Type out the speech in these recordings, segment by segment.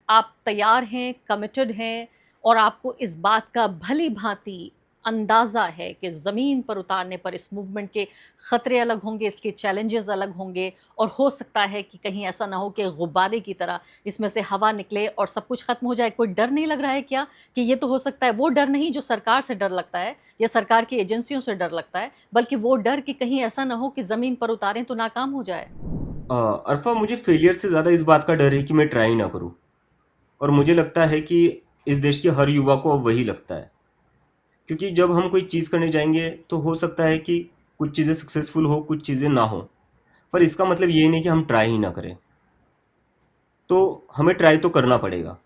आप तैयार हैं, कमिटेड हैं और आपको इस बात का भली-भाँति अंदाज़ा है कि ज़मीन पर उतारने पर इस मूवमेंट के खतरे अलग होंगे, इसके चैलेंजेस अलग होंगे और हो सकता है कि कहीं ऐसा ना हो कि गुब्बारे की तरह इसमें से हवा निकले और सब कुछ खत्म हो जाए। कोई डर नहीं लग रहा है क्या कि ये तो हो सकता है, वो डर नहीं जो सरकार से डर लगता है या सरकार की एजेंसियों से डर लगता है, बल्कि वो डर कि कहीं ऐसा ना हो कि ज़मीन पर उतारें तो नाकाम हो जाए? अरफा, मुझे फेलियर से ज़्यादा इस बात का डर है कि मैं ट्राई ना करूं। और मुझे लगता है कि इस देश के हर युवा को अब वही लगता है, क्योंकि जब हम कोई चीज़ करने जाएंगे तो हो सकता है कि कुछ चीज़ें सक्सेसफुल हो, कुछ चीज़ें ना हो। पर इसका मतलब ये नहीं कि हम ट्राई ही ना करें। तो हमें ट्राई तो करना पड़ेगा।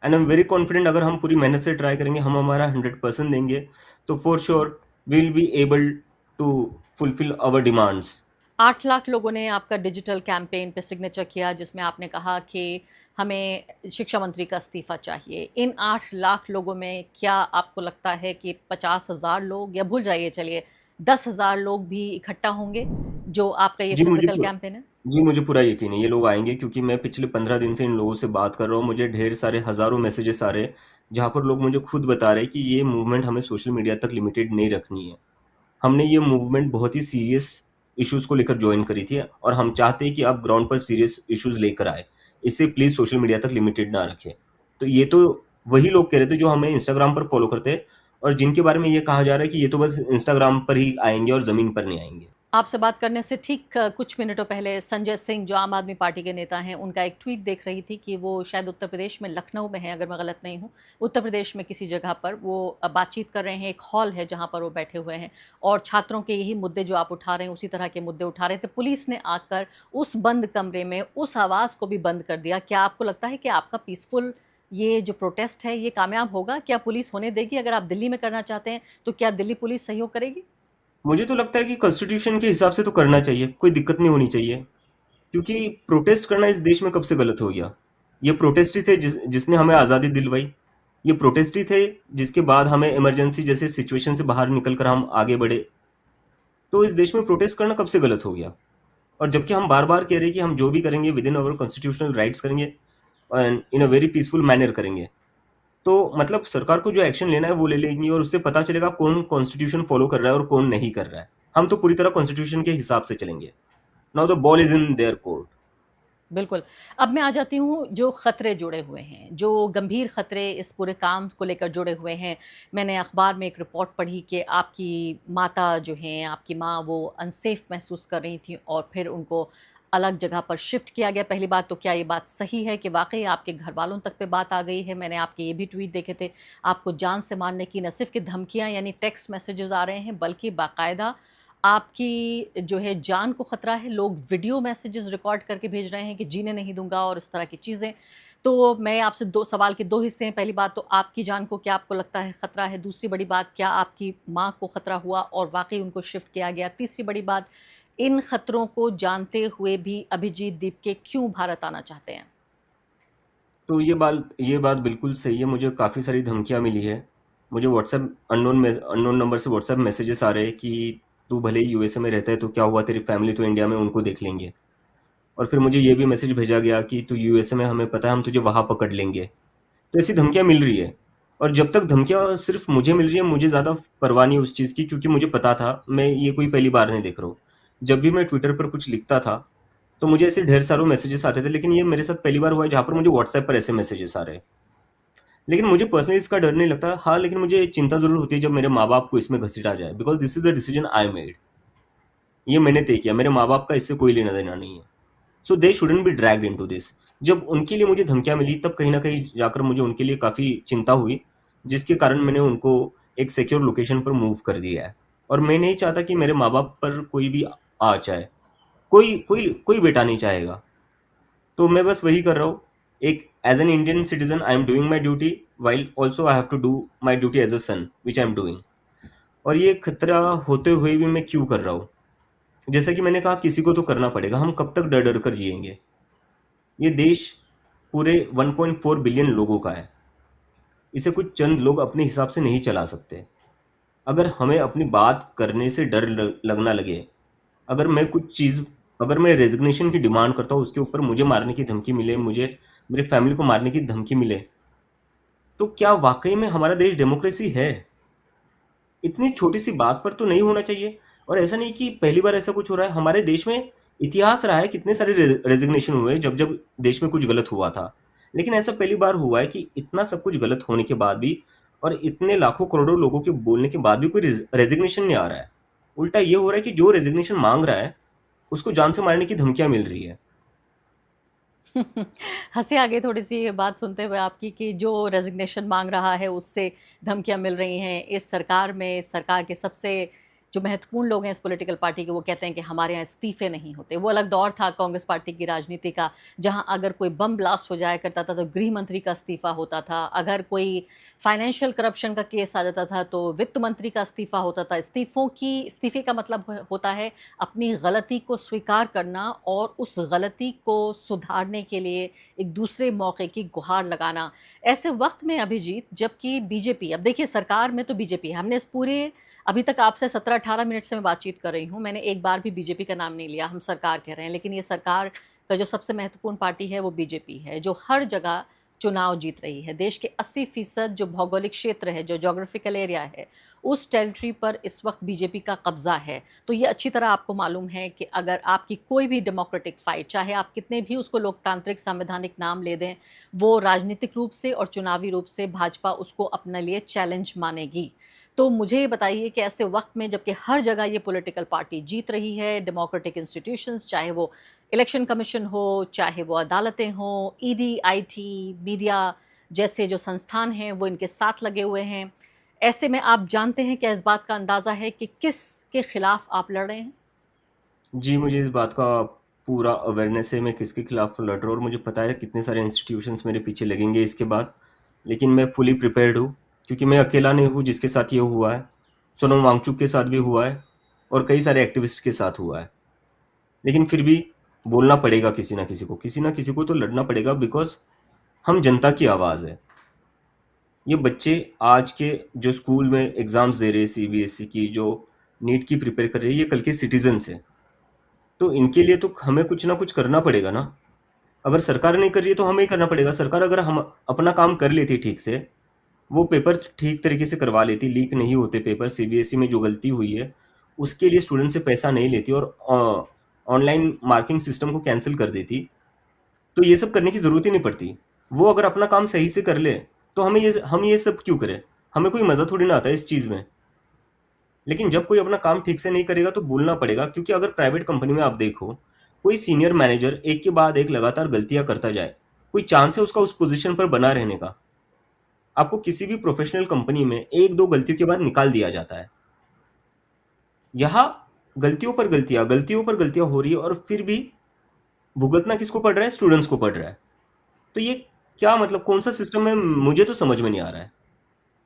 And I am very confident, अगर हम पूरी मेहनत से ट्राई करेंगे, हम हमारा 100% देंगे, तो for sure we will be able to fulfil our demands. 8 lakh लोगों ने आपका डिजिटल कैंपेन पे सिग्नेचर किया जिसमें आपने कहा कि हमें शिक्षा मंत्री का इस्तीफ़ा चाहिए। इन 8 लाख लोगों में क्या आपको लगता है कि 50,000 लोग या भूल जाइए चलिए 10,000 लोग भी इकट्ठा होंगे, जो आपका ये जी मुझे फिज़िकल पूरा कैंपेन है? जी, मुझे पूरा यकीन है ये लोग आएँगे, क्योंकि मैं पिछले 15 दिन से इन लोगों से बात कर रहा हूँ। मुझे ढेर सारे हज़ारों मैसेजेस आ रहे हैं, जहाँ पर लोग मुझे खुद बता रहे हैं कि ये मूवमेंट हमें सोशल मीडिया तक लिमिटेड नहीं रखनी है। हमने ये मूवमेंट बहुत ही सीरियस इश्यूज़ को लेकर जॉइन करी थी और हम चाहते हैं कि आप ग्राउंड पर सीरियस इश्यूज़ लेकर आएँ। इसे प्लीज़ सोशल मीडिया तक लिमिटेड ना रखें। तो ये तो वही लोग कह रहे थे जो हमें इंस्टाग्राम पर फ़ॉलो करते हैं और जिनके बारे में ये कहा जा रहा है कि ये तो बस इंस्टाग्राम पर ही आएँगे और ज़मीन पर नहीं आएँगे। आपसे बात करने से ठीक कुछ मिनटों पहले संजय सिंह जो आम आदमी पार्टी के नेता हैं, उनका एक ट्वीट देख रही थी कि वो शायद उत्तर प्रदेश में लखनऊ में हैं, अगर मैं गलत नहीं हूँ। उत्तर प्रदेश में किसी जगह पर वो बातचीत कर रहे हैं, एक हॉल है जहाँ पर वो बैठे हुए हैं और छात्रों के यही मुद्दे जो आप उठा रहे हैं, उसी तरह के मुद्दे उठा रहे थे। पुलिस ने आकर उस बंद कमरे में उस आवाज़ को भी बंद कर दिया। क्या आपको लगता है कि आपका पीसफुल ये जो प्रोटेस्ट है, ये कामयाब होगा? क्या पुलिस होने देगी? अगर आप दिल्ली में करना चाहते हैं, तो क्या दिल्ली पुलिस सहयोग करेगी? मुझे तो लगता है कि कॉन्स्टिट्यूशन के हिसाब से तो करना चाहिए, कोई दिक्कत नहीं होनी चाहिए। क्योंकि प्रोटेस्ट करना इस देश में कब से गलत हो गया? ये प्रोटेस्ट ही थे जिसने हमें आज़ादी दिलवाई। ये प्रोटेस्ट ही थे जिसके बाद हमें इमरजेंसी जैसे सिचुएशन से बाहर निकल कर हम आगे बढ़े। तो इस देश में प्रोटेस्ट करना कब से गलत हो गया? और जबकि हम बार बार कह रहे हैं कि हम जो भी करेंगे with in our constitutional rights करेंगे and in a very peaceful manner करेंगे। तो मतलब सरकार को जो एक्शन लेना है वो ले लेंगी और उससे पता चलेगा कौन कॉन्स्टिट्यूशन फॉलो कर रहा है और कौन नहीं कर रहा है। हम तो पूरी तरह कॉन्स्टिट्यूशन के हिसाब से चलेंगे। Now the ball is in their court. बिल्कुल। अब मैं आ जाती हूँ जो खतरे जुड़े हुए हैं, जो गंभीर खतरे इस पूरे काम को लेकर जुड़े हुए हैं। मैंने अखबार में एक रिपोर्ट पढ़ी कि आपकी माता जो हैं, आपकी माँ वो अनसेफ महसूस कर रही थीं और फिर उनको अलग जगह पर शिफ्ट किया गया। पहली बात तो क्या ये बात सही है कि वाक़ई आपके घरवालों तक पे बात आ गई है? मैंने आपके ये भी ट्वीट देखे थे, आपको जान से मारने की न सिर्फ़ कि धमकियाँ यानी टेक्स्ट मैसेजेज़ आ रहे हैं, बल्कि बाकायदा आपकी जो है जान को खतरा है। लोग वीडियो मैसेजेस रिकॉर्ड करके भेज रहे हैं कि जीने नहीं दूँगा और इस तरह की चीज़ें। तो मैं आपसे 2 सवाल के 2 हिस्से हैं। पहली बात तो आपकी जान को क्या आपको लगता है खतरा है? दूसरी बड़ी बात, क्या आपकी माँ को खतरा हुआ और वाक़ई उनको शिफ्ट किया गया? तीसरी बड़ी बात, इन खतरों को जानते हुए भी अभिजीत दीपके क्यों भारत आना चाहते हैं? तो ये बात बिल्कुल सही है। मुझे काफ़ी सारी धमकियाँ मिली है। मुझे व्हाट्सएप अननोन नंबर से व्हाट्सएप मैसेजेस आ रहे हैं कि तू भले ही यूएसए में रहता है तो क्या हुआ, तेरी फैमिली तो इंडिया में, उनको देख लेंगे। और फिर मुझे ये भी मैसेज भेजा गया कि तू यूएसए में, हमें पता है, हम तुझे वहाँ पकड़ लेंगे। तो ऐसी धमकियाँ मिल रही है। और जब तक धमकियाँ सिर्फ मुझे मिल रही है, मुझे ज़्यादा परवाह नहीं उस चीज़ की, क्योंकि मुझे पता था मैं ये कोई पहली बार नहीं देख रहा हूँ। जब भी मैं ट्विटर पर कुछ लिखता था तो मुझे ऐसे ढेर सारे मैसेजेस आते थे, लेकिन ये मेरे साथ पहली बार हुआ है जहाँ पर मुझे व्हाट्सएप पर ऐसे मैसेजेस आ रहे हैं। लेकिन मुझे पर्सनली इसका डर नहीं लगता। हाँ, लेकिन मुझे चिंता ज़रूर होती है जब मेरे माँ बाप को इसमें घसीटा जाए, because this is the decision I made. ये मैंने तय किया, मेरे माँ बाप का इससे कोई लेना देना नहीं है। So they shouldn't be dragged into this. जब उनके लिए मुझे धमकियाँ मिली तब कहीं ना कहीं जाकर मुझे उनके लिए काफ़ी चिंता हुई, जिसके कारण मैंने उनको एक सिक्योर लोकेशन पर मूव कर दिया है। और मैं नहीं चाहता कि मेरे माँ बाप पर कोई भी आ जाए। कोई कोई कोई बेटा नहीं चाहेगा। तो मैं बस वही कर रहा हूँ। एक as an Indian citizen I am doing my duty, while also I have to do my duty as a son which I am doing. और ये खतरा होते हुए भी मैं क्यों कर रहा हूँ? जैसा कि मैंने कहा, किसी को तो करना पड़ेगा। हम कब तक डर डर कर जिएंगे? ये देश पूरे 1.4 बिलियन लोगों का है। इसे कुछ चंद लोग अपने हिसाब से नहीं चला सकते। अगर हमें अपनी बात करने से डर लगना लगे, अगर मैं कुछ चीज़, अगर मैं रेजिग्नेशन की डिमांड करता हूँ, उसके ऊपर मुझे मारने की धमकी मिले, मुझे मेरे फैमिली को मारने की धमकी मिले, तो क्या वाकई में हमारा देश डेमोक्रेसी है? इतनी छोटी सी बात पर तो नहीं होना चाहिए। और ऐसा नहीं कि पहली बार ऐसा कुछ हो रहा है, हमारे देश में इतिहास रहा है, कितने सारे रेजिग्नेशन हुए जब जब देश में कुछ गलत हुआ था। लेकिन ऐसा पहली बार हुआ है कि इतना सब कुछ गलत होने के बाद भी और इतने लाखों करोड़ों लोगों के बोलने के बाद भी कोई रेजिग्नेशन नहीं आ रहा है। उल्टा ये हो रहा है कि जो रेजिग्नेशन मांग रहा है उसको जान से मारने की धमकियां मिल रही है। हंसी आ गई थोड़ी सी ये बात सुनते हुए आपकी कि जो रेजिग्नेशन मांग रहा है उससे धमकियां मिल रही हैं इस सरकार में। सरकार के सबसे जो महत्वपूर्ण लोग हैं इस पॉलिटिकल पार्टी के, वो कहते हैं कि हमारे यहाँ इस्तीफे नहीं होते। वो अलग दौर था कांग्रेस पार्टी की राजनीति का, जहां अगर कोई बम ब्लास्ट हो जाया करता था तो गृह मंत्री का इस्तीफा होता था, अगर कोई फाइनेंशियल करप्शन का केस आ जाता था तो वित्त मंत्री का इस्तीफा होता था। इस्तीफे का मतलब होता है अपनी गलती को स्वीकार करना और उस गलती को सुधारने के लिए एक दूसरे मौके की गुहार लगाना। ऐसे वक्त में अभिजीत, जबकि बीजेपी, अब देखिए सरकार में तो बीजेपी है, हमने इस पूरे अभी तक आपसे 17-18 मिनट से मैं बातचीत कर रही हूँ, मैंने एक बार भी बीजेपी का नाम नहीं लिया, हम सरकार कह रहे हैं। लेकिन ये सरकार का जो सबसे महत्वपूर्ण पार्टी है वो बीजेपी है, जो हर जगह चुनाव जीत रही है। देश के 80% जो भौगोलिक क्षेत्र है, जो जोग्राफिकल एरिया है, उस टेरिटरी पर इस वक्त बीजेपी का कब्जा है। तो ये अच्छी तरह आपको मालूम है कि अगर आपकी कोई भी डेमोक्रेटिक फाइट, चाहे आप कितने भी उसको लोकतांत्रिक संवैधानिक नाम ले दें, वो राजनीतिक रूप से और चुनावी रूप से भाजपा उसको अपने लिए चैलेंज मानेगी। तो मुझे ये बताइए कि ऐसे वक्त में जबकि हर जगह ये पॉलिटिकल पार्टी जीत रही है, डेमोक्रेटिक इंस्टीट्यूशंस, चाहे वो इलेक्शन कमीशन हो, चाहे वो अदालतें हों, ईडी, आईटी, मीडिया जैसे जो संस्थान हैं वो इनके साथ लगे हुए हैं, ऐसे में आप जानते हैं, क्या इस बात का अंदाज़ा है कि किस के खिलाफ आप लड़ रहे हैं? जी, मुझे इस बात का पूरा अवेयरनेस है मैं किसके खिलाफ लड़ रहा हूँ, और मुझे पता है कितने सारे इंस्टीट्यूशंस मेरे पीछे लगेंगे इसके बाद। लेकिन मैं फुली प्रिपेयर्ड हूँ, क्योंकि मैं अकेला नहीं हूँ जिसके साथ ये हुआ है। सोनम वांगचुक के साथ भी हुआ है और कई सारे एक्टिविस्ट के साथ हुआ है। लेकिन फिर भी बोलना पड़ेगा, किसी ना किसी को तो लड़ना पड़ेगा, बिकॉज हम जनता की आवाज़ है। ये बच्चे आज के जो स्कूल में एग्ज़ाम्स दे रहे हैं, सीबीएसई की जो नीट की प्रिपेयर कर रही है, ये कल के सिटीजन्स हैं। तो इनके लिए तो हमें कुछ ना कुछ करना पड़ेगा ना। अगर सरकार नहीं कर रही है तो हमें ही करना पड़ेगा। सरकार अगर हम अपना काम कर लेती ठीक से, वो पेपर ठीक तरीके से करवा लेती, लीक नहीं होते पेपर, सीबीएसई में जो गलती हुई है उसके लिए स्टूडेंट से पैसा नहीं लेती और ऑनलाइन मार्किंग सिस्टम को कैंसिल कर देती, तो ये सब करने की ज़रूरत ही नहीं पड़ती। वो अगर अपना काम सही से कर ले तो हम ये सब क्यों करें? हमें कोई मज़ा थोड़ी ना आता है इस चीज़ में। लेकिन जब कोई अपना काम ठीक से नहीं करेगा तो बोलना पड़ेगा, क्योंकि अगर प्राइवेट कंपनी में आप देखो, कोई सीनियर मैनेजर एक के बाद एक लगातार गलतियां करता जाए, कोई चांस है उसका उस पोजीशन पर बना रहने का? आपको किसी भी प्रोफेशनल कंपनी में एक दो गलतियों के बाद निकाल दिया जाता है। यहाँ गलतियों पर गलतियां हो रही है, और फिर भी भुगतना किसको पड़ रहा है? स्टूडेंट्स को पड़ रहा है। तो ये क्या मतलब, कौन सा सिस्टम है? मुझे तो समझ में नहीं आ रहा है।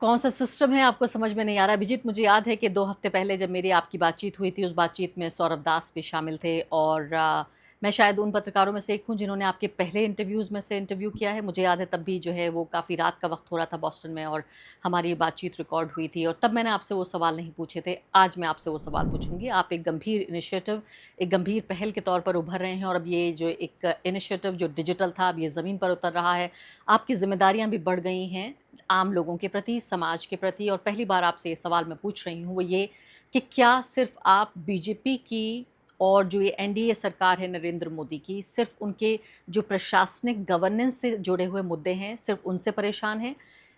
कौन सा सिस्टम है आपको समझ में नहीं आ रहा अभिजीत? मुझे याद है कि 2 हफ्ते पहले जब मेरी आपकी बातचीत हुई थी, उस बातचीत में सौरभ दास भी शामिल थे, और मैं शायद उन पत्रकारों में से एक हूँ जिन्होंने आपके पहले इंटरव्यूज़ में से इंटरव्यू किया है। मुझे याद है तब भी जो है वो काफ़ी रात का वक्त हो रहा था बॉस्टन में, और हमारी बातचीत रिकॉर्ड हुई थी, और तब मैंने आपसे वो सवाल नहीं पूछे थे। आज मैं आपसे वो सवाल पूछूंगी। आप एक गंभीर इनिशिएटिव, एक गंभीर पहल के तौर पर उभर रहे हैं, और अब ये जो एक इनिशिएटिव जो डिजिटल था, अब ये ज़मीन पर उतर रहा है। आपकी जिम्मेदारियां भी बढ़ गई हैं आम लोगों के प्रति, समाज के प्रति। और पहली बार आपसे ये सवाल मैं पूछ रही हूँ वो ये कि क्या सिर्फ आप बीजेपी की और जो ये एनडीए सरकार है नरेंद्र मोदी की, सिर्फ उनके जो प्रशासनिक गवर्नेंस से जुड़े हुए मुद्दे हैं, सिर्फ उनसे परेशान हैं?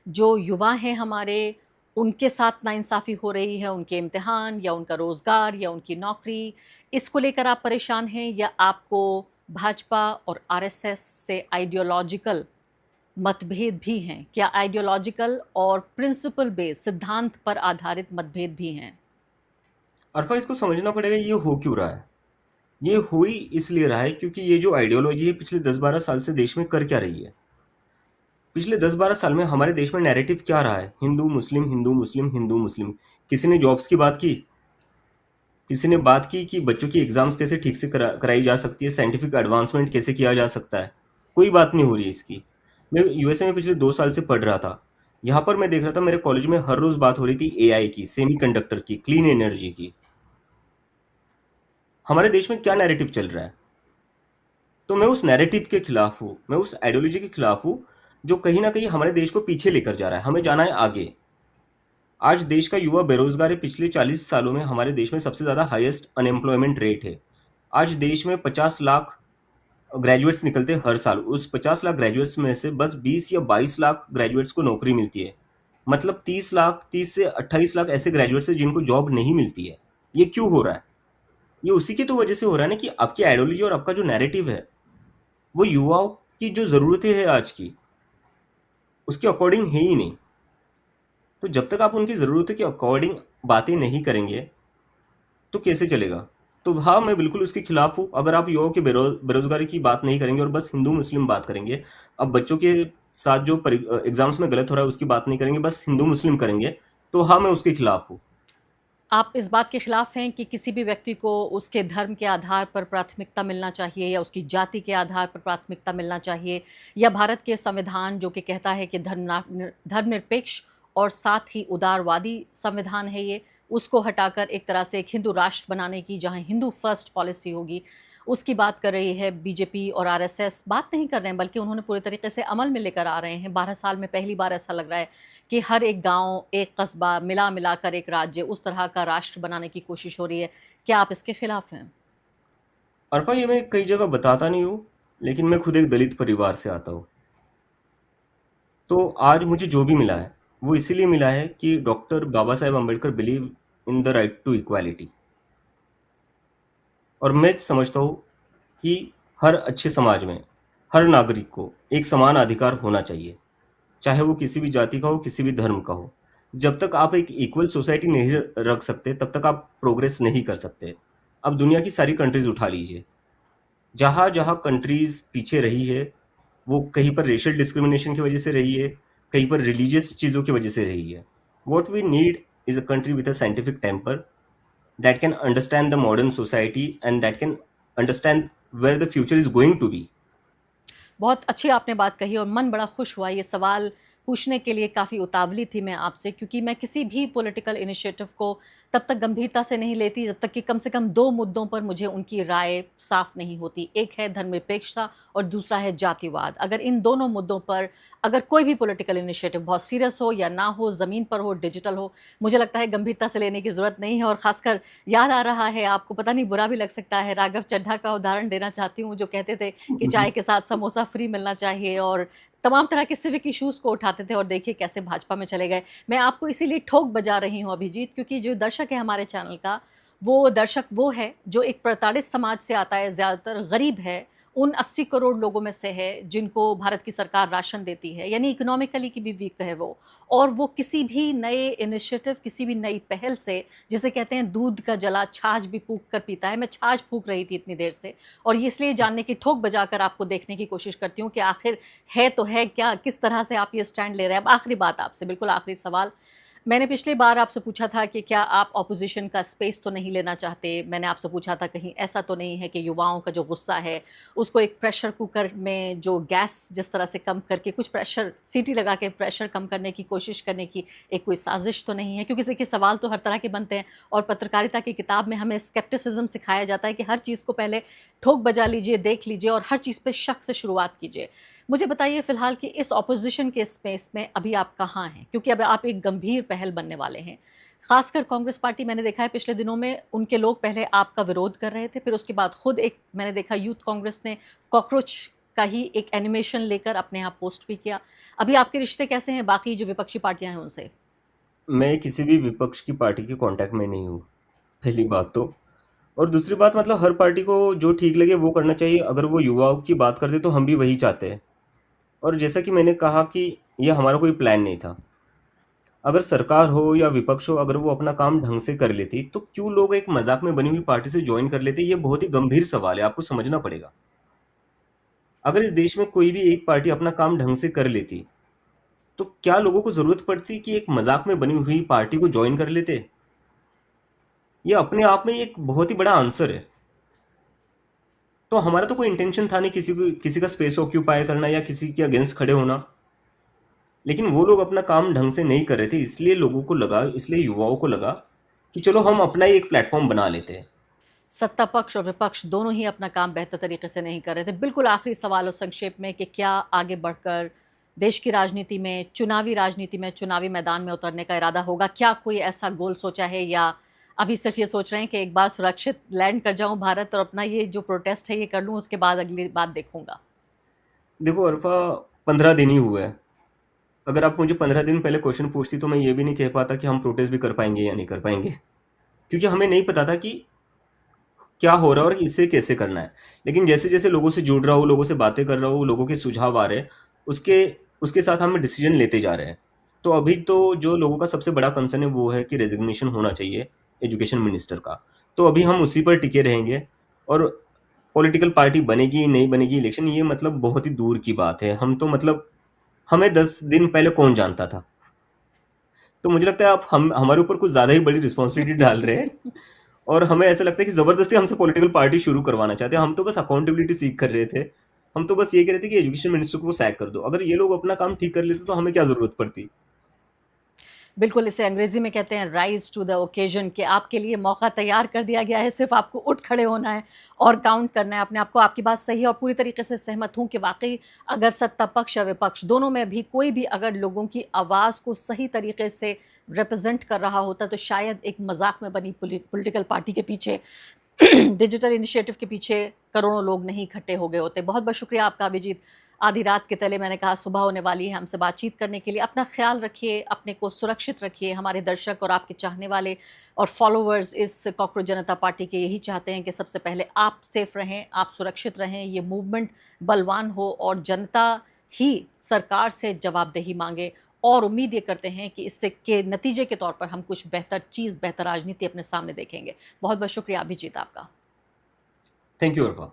जो युवा हैं हमारे, उनके साथ नाइंसाफ़ी हो रही है, उनके इम्तिहान या उनका रोज़गार या उनकी नौकरी, इसको लेकर आप परेशान हैं? या आपको भाजपा और आरएसएस से आइडियोलॉजिकल मतभेद भी हैं? क्या आइडियोलॉजिकल और प्रिंसिपल बेस, सिद्धांत पर आधारित मतभेद भी हैं? अरफा, इसको समझना पड़ेगा ये हो क्यों रहा है। ये हो ही इसलिए रहा है क्योंकि ये जो आइडियोलॉजी है पिछले 10-12 साल से देश में कर क्या रही है। पिछले 10-12 साल में हमारे देश में नैरेटिव क्या रहा है? हिंदू मुस्लिम, हिंदू मुस्लिम, हिंदू मुस्लिम। किसी ने जॉब्स की बात की? किसी ने बात की कि बच्चों की एग्जाम्स कैसे ठीक से कराई जा सकती है, साइंटिफिक एडवांसमेंट कैसे किया जा सकता है? कोई बात नहीं हो रही है इसकी। मैं यूएसए में पिछले 2 साल से पढ़ रहा था। यहाँ पर मैं देख रहा था मेरे कॉलेज में हर रोज बात हो रही थी एआई की, सेमीकंडक्टर की, क्लीन एनर्जी की। हमारे देश में क्या नैरेटिव चल रहा है? तो मैं उस नैरेटिव के खिलाफ हूँ, मैं उस आइडियोलॉजी के खिलाफ हूँ जो कहीं ना कहीं हमारे देश को पीछे लेकर जा रहा है। हमें जाना है आगे। आज देश का युवा बेरोजगार है। पिछले 40 सालों में हमारे देश में सबसे ज़्यादा हाईएस्ट अनएम्प्लॉयमेंट रेट है। आज देश में 50 लाख ग्रेजुएट्स निकलते हैं हर साल। उस 50 लाख ग्रेजुएट्स में से बस 20 या 22 लाख ग्रेजुएट्स को नौकरी मिलती है। मतलब 30 लाख, 30 से 28 लाख ऐसे ग्रेजुएट्स हैं जिनको जॉब नहीं मिलती है। ये क्यों हो रहा है? ये उसी की तो वजह से हो रहा है ना कि आपकी आइडियोलॉजी और आपका जो नैरेटिव है वो युवाओं की जो ज़रूरतें हैं आज की, उसके अकॉर्डिंग है ही नहीं। तो जब तक आप उनकी ज़रूरतों के अकॉर्डिंग बातें नहीं करेंगे तो कैसे चलेगा? तो हाँ, मैं बिल्कुल उसके खिलाफ हूँ। अगर आप युवाओं की बेरोजगारी की बात नहीं करेंगे और बस हिंदू मुस्लिम बात करेंगे, अब बच्चों के साथ जो एग्जाम्स में गलत हो रहा है उसकी बात नहीं करेंगे, बस हिंदू मुस्लिम करेंगे, तो हाँ, मैं उसके खिलाफ हूँ। आप इस बात के खिलाफ हैं कि किसी भी व्यक्ति को उसके धर्म के आधार पर प्राथमिकता मिलना चाहिए या उसकी जाति के आधार पर प्राथमिकता मिलना चाहिए, या भारत के संविधान जो कि कहता है कि धर्मनिरपेक्ष और साथ ही उदारवादी संविधान है ये, उसको हटाकर एक तरह से एक हिंदू राष्ट्र बनाने की, जहां हिंदू फर्स्ट पॉलिसी होगी, उसकी बात कर रही है बीजेपी और आरएसएस। बात नहीं कर रहे हैं, बल्कि उन्होंने पूरे तरीके से अमल में लेकर आ रहे हैं। 12 साल में पहली बार ऐसा लग रहा है कि हर एक गांव, एक कस्बा मिला मिलाकर एक राज्य, उस तरह का राष्ट्र बनाने की कोशिश हो रही है। क्या आप इसके खिलाफ हैं? अरफा, ये मैं कई जगह बताता नहीं हूँ, लेकिन मैं खुद एक दलित परिवार से आता हूँ। तो आज मुझे जो भी मिला है वो इसीलिए मिला है कि doctor Baba Saheb Ambedkar believe in the right to equality. और मैं समझता हूँ कि हर अच्छे समाज में हर नागरिक को एक समान अधिकार होना चाहिए, चाहे वो किसी भी जाति का हो, किसी भी धर्म का हो। जब तक आप एक इक्वल सोसाइटी नहीं रख सकते, तब तक आप प्रोग्रेस नहीं कर सकते। अब दुनिया की सारी कंट्रीज उठा लीजिए, जहाँ जहाँ कंट्रीज पीछे रही है वो कहीं पर रेशियल डिस्क्रिमिनेशन की वजह से रही है, कहीं पर रिलीजियस चीज़ों की वजह से रही है। What we need is a country with a scientific temper that can understand the modern society and that can understand where the future is going to be. बहुत अच्छी आपने बात कही और मन बड़ा खुश हुआ। ये सवाल पूछने के लिए काफ़ी उतावली थी मैं आपसे, क्योंकि मैं किसी भी पॉलिटिकल इनिशिएटिव को तब तक गंभीरता से नहीं लेती जब तक कि कम से कम दो मुद्दों पर मुझे उनकी राय साफ नहीं होती। एक है धर्मनिरपेक्षता और दूसरा है जातिवाद। अगर इन दोनों मुद्दों पर अगर कोई भी पॉलिटिकल इनिशिएटिव बहुत सीरियस हो या ना हो, ज़मीन पर हो, डिजिटल हो, मुझे लगता है गंभीरता से लेने की ज़रूरत नहीं है। और ख़ासकर याद आ रहा है, आपको पता नहीं बुरा भी लग सकता है, राघव चड्ढा का उदाहरण देना चाहती हूँ, जो कहते थे कि चाय के साथ समोसा फ्री मिलना चाहिए और तमाम तरह के सिविक इश्यूज को उठाते थे, और देखिए कैसे भाजपा में चले गए। मैं आपको इसीलिए ठोक बजा रही हूँ अभिजीत, क्योंकि जो दर्शक है हमारे चैनल का, वो दर्शक वो है जो एक प्रताड़ित समाज से आता है, ज़्यादातर गरीब है, उन 80 करोड़ लोगों में से है जिनको भारत की सरकार राशन देती है, यानी इकोनॉमिकली की भी वीक है वो। और वो किसी भी नए इनिशिएटिव, किसी भी नई पहल से, जिसे कहते हैं दूध का जला छाछ भी फूंक कर पीता है, मैं छाछ फूंक रही थी इतनी देर से, और ये इसलिए जानने की, ठोक बजाकर आपको देखने की कोशिश करती हूँ कि आखिर है तो है क्या, किस तरह से आप ये स्टैंड ले रहे हैं। अब आखिरी बात आपसे, बिल्कुल आखिरी सवाल। मैंने पिछली बार आपसे पूछा था कि क्या आप ऑपोजिशन का स्पेस तो नहीं लेना चाहते। मैंने आपसे पूछा था कहीं ऐसा तो नहीं है कि युवाओं का जो गुस्सा है उसको एक प्रेशर कुकर में जो गैस जिस तरह से कम करके कुछ प्रेशर सीटी लगा के प्रेशर कम करने की कोशिश करने की एक कोई साजिश तो नहीं है? क्योंकि देखिए सवाल तो हर तरह के बनते हैं, और पत्रकारिता की किताब में हमें स्केप्टिसिज्म सिखाया जाता है कि हर चीज़ को पहले ठोक बजा लीजिए, देख लीजिए और हर चीज़ पे शक से शुरुआत कीजिए। मुझे बताइए फिलहाल कि इस ऑपोजिशन के स्पेस में अभी आप कहाँ हैं? क्योंकि अब आप एक गंभीर पहल बनने वाले हैं। खासकर कांग्रेस पार्टी, मैंने देखा है पिछले दिनों में उनके लोग पहले आपका विरोध कर रहे थे, फिर उसके बाद खुद एक मैंने देखा यूथ कांग्रेस ने कॉकरोच का ही एक एनिमेशन लेकर अपने यहाँ पोस्ट भी किया। अभी आपके रिश्ते कैसे हैं बाकी जो विपक्षी पार्टियां हैं उनसे? मैं किसी भी विपक्ष की पार्टी के कांटेक्ट में नहीं हूँ, पहली बात तो। और दूसरी बात, मतलब हर पार्टी को जो ठीक लगे वो करना चाहिए। अगर वो युवाओं की बात करते तो हम भी वही चाहते हैं। और जैसा कि मैंने कहा कि ये हमारा कोई प्लान नहीं था। अगर सरकार हो या विपक्ष हो, अगर वो अपना काम ढंग से कर लेती तो क्यों लोग एक मजाक में बनी हुई पार्टी से ज्वाइन कर लेते? ये बहुत ही गंभीर सवाल है, आपको समझना पड़ेगा। अगर इस देश में कोई भी एक पार्टी अपना काम ढंग से कर लेती तो क्या लोगों को जरूरत पड़ती कि एक मजाक में बनी हुई पार्टी को ज्वाइन कर लेते? ये अपने आप में एक बहुत ही बड़ा आंसर है। तो हमारा तो कोई इंटेंशन था नहीं किसी का स्पेस ऑक्यूपाई करना या किसी के अगेंस्ट खड़े होना। लेकिन वो लोग अपना काम ढंग से नहीं कर रहे थे, इसलिए लोगों को लगा, इसलिए युवाओं को लगा कि चलो हम अपना ही एक प्लेटफॉर्म बना लेते हैं। सत्ता पक्ष और विपक्ष दोनों ही अपना काम बेहतर तरीके से नहीं कर रहे थे। बिल्कुल आखिरी सवाल और संक्षेप में कि क्या आगे बढ़कर देश की राजनीति में, चुनावी राजनीति में, चुनावी मैदान में उतरने का इरादा होगा? क्या कोई ऐसा गोल सोचा है, या अभी सिर्फ ये सोच रहे हैं कि एक बार सुरक्षित लैंड कर जाऊं भारत और अपना ये जो प्रोटेस्ट है ये कर लूं, उसके बाद अगली बात देखूंगा? देखो अरफा, 15 दिन ही हुए हैं। अगर आप मुझे 15 दिन पहले क्वेश्चन पूछती तो मैं ये भी नहीं कह पाता कि हम प्रोटेस्ट भी कर पाएंगे या नहीं कर पाएंगे, क्योंकि हमें नहीं पता था कि क्या हो रहा है और इसे कैसे करना है। लेकिन जैसे जैसे लोगों से जुड़ रहा हूँ, लोगों से बातें कर रहा हूँ, लोगों के सुझाव आ रहे हैं, उसके उसके साथ हम डिसीजन लेते जा रहे हैं। तो अभी तो जो लोगों का सबसे बड़ा कंसर्न है वो है कि रेजिग्नेशन होना चाहिए एजुकेशन मिनिस्टर का। तो अभी हम उसी पर टिके रहेंगे। और पॉलिटिकल पार्टी बनेगी नहीं बनेगी इलेक्शन, ये मतलब बहुत ही दूर की बात है। हम तो मतलब हमें 10 दिन पहले कौन जानता था। तो मुझे लगता है आप हम हमारे ऊपर कुछ ज़्यादा ही बड़ी रिस्पॉन्सिबिलिटी डाल रहे हैं। और हमें ऐसा लगता है कि ज़बरदस्ती हमसे पॉलिटिकल पार्टी शुरू करवाना चाहते हैं। हम तो बस अकाउंटेबिलिटी सीख कर रहे थे। हम तो बस ये कह रहे थे कि एजुकेशन मिनिस्टर को सैक कर दो। अगर ये लोग अपना काम ठीक कर लेते तो हमें क्या ज़रूरत पड़ती। बिल्कुल, इसे अंग्रेजी में कहते हैं राइज टू द ओकेजन, कि आपके लिए मौका तैयार कर दिया गया है, सिर्फ आपको उठ खड़े होना है और काउंट करना है अपने आप को। आपकी बात सही है और पूरी तरीके से सहमत हूं कि वाकई अगर सत्ता पक्ष या विपक्ष दोनों में भी कोई भी अगर लोगों की आवाज़ को सही तरीके से रिप्रेजेंट कर रहा होता तो शायद एक मजाक में बनी पॉलिटिकल पार्टी के पीछे डिजिटल इनिशिएटिव के पीछे करोड़ों लोग नहीं इकट्ठे हो गए होते। बहुत बहुत शुक्रिया आपका अभिजीत। आधी रात के तले मैंने कहा सुबह होने वाली है, हमसे बातचीत करने के लिए। अपना ख्याल रखिए, अपने को सुरक्षित रखिए। हमारे दर्शक और आपके चाहने वाले और फॉलोवर्स इस कॉकरोच जनता पार्टी के यही चाहते हैं कि सबसे पहले आप सेफ रहें, आप सुरक्षित रहें, ये मूवमेंट बलवान हो और जनता ही सरकार से जवाबदेही मांगे। और उम्मीद ये करते हैं कि इससे के नतीजे के तौर पर हम कुछ बेहतर चीज़, बेहतर राजनीति अपने सामने देखेंगे। बहुत बहुत शुक्रिया अभिजीत आपका। Thank you Arfa.